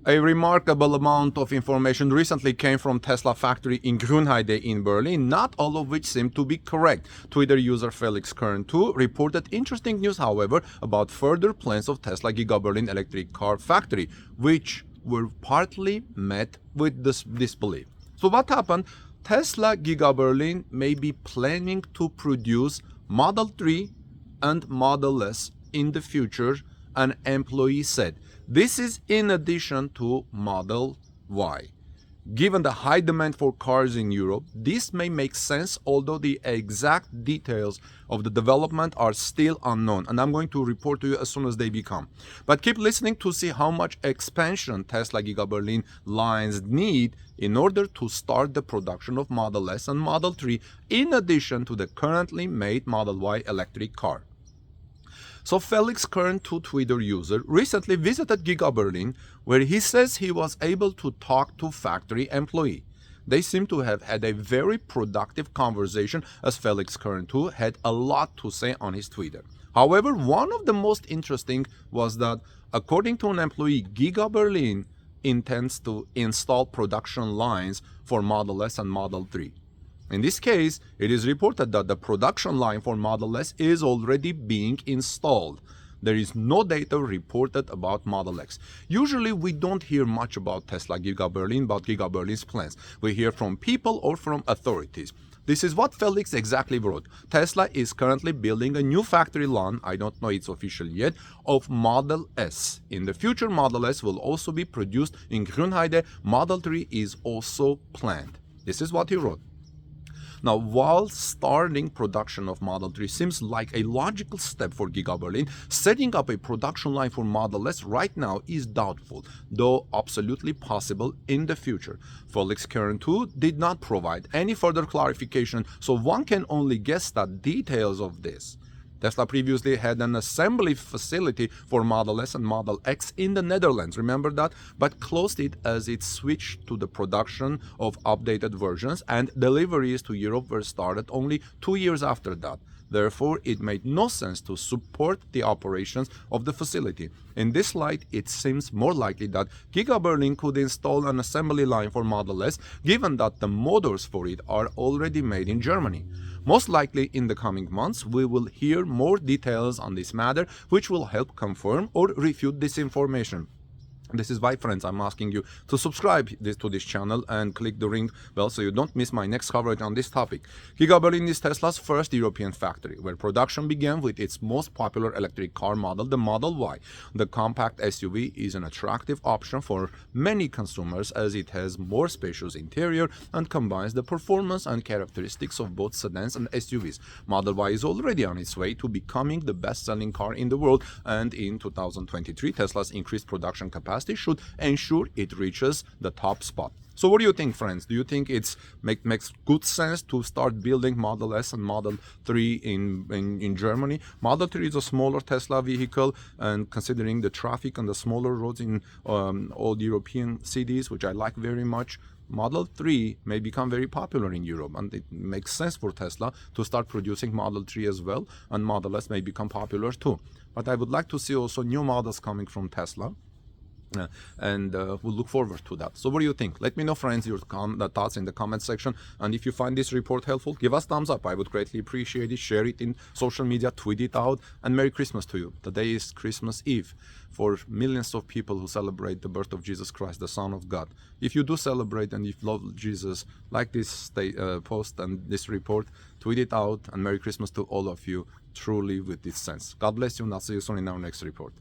A remarkable amount of information recently came from Tesla factory in Grünheide in Berlin, not all of which seemed to be correct. Twitter user Felix Kern2 reported interesting news, however, about further plans of Tesla Giga Berlin electric car factory, which were partly met with disbelief. So what happened? Tesla Giga Berlin may be planning to produce Model 3 and Model S in the future, an employee said. This is in addition to Model Y. Given the high demand for cars in Europe, this may make sense, although the exact details of the development are still unknown, and I'm going to report to you as soon as they become. But keep listening to see how much expansion Tesla Giga Berlin lines need in order to start the production of Model S and Model 3, in addition to the currently made Model Y electric car. So Felix Kern2 Twitter user recently visited Giga Berlin, where he says he was able to talk to factory employee. They seem to have had a very productive conversation, as Felix Kern2 had a lot to say on his Twitter. However, one of the most interesting was that, according to an employee, Giga Berlin intends to install production lines for Model S and Model 3. In this case, it is reported that the production line for Model S is already being installed. There is no data reported about Model X. Usually we don't hear much about Tesla Giga Berlin, about Giga Berlin's plans. We hear from people or from authorities. This is what Felix exactly wrote. Tesla is currently building a new factory line, I don't know it's official yet, of Model S. In the future, Model S will also be produced in Grünheide. Model 3 is also planned. This is what he wrote. Now, while starting production of Model 3 seems like a logical step for Giga Berlin, setting up a production line for Model S right now is doubtful, though absolutely possible in the future. Felix Kern2 did not provide any further clarification, so one can only guess the details of this. Tesla previously had an assembly facility for Model S and Model X in the Netherlands, remember that? But closed it as it switched to the production of updated versions, and deliveries to Europe were started only 2 years after that. Therefore, it made no sense to support the operations of the facility. In this light, it seems more likely that Giga Berlin could install an assembly line for Model S, given that the motors for it are already made in Germany. Most likely in the coming months, we will hear more details on this matter, which will help confirm or refute this information. This is why, friends, I'm asking you to subscribe to this channel and click the ring bell so you don't miss my next coverage on this topic. Giga Berlin is Tesla's first European factory, where production began with its most popular electric car model, the Model Y. The compact SUV is an attractive option for many consumers, as it has more spacious interior and combines the performance and characteristics of both sedans and SUVs. Model Y is already on its way to becoming the best-selling car in the world, and in 2023, Tesla's increased production capacity should ensure it reaches the top spot. So what do you think, friends? Do you think it makes good sense to start building Model S and Model 3 in Germany? Model 3 is a smaller Tesla vehicle, and considering the traffic on the smaller roads in all European cities, which I like very much, Model 3 may become very popular in Europe, and it makes sense for Tesla to start producing Model 3 as well, and Model S may become popular too. But I would like to see also new models coming from Tesla. And we'll look forward to that. So what do you think? Let me know, friends, your thoughts in the comment section. And if you find this report helpful, give us thumbs up. I would greatly appreciate it. Share it in social media, tweet it out, and Merry Christmas to you. Today is Christmas Eve for millions of people who celebrate the birth of Jesus Christ, the Son of God. If you do celebrate and if you love Jesus, like this post and this report, tweet it out, and Merry Christmas to all of you, truly with this sense. God bless you, and I'll see you soon in our next report.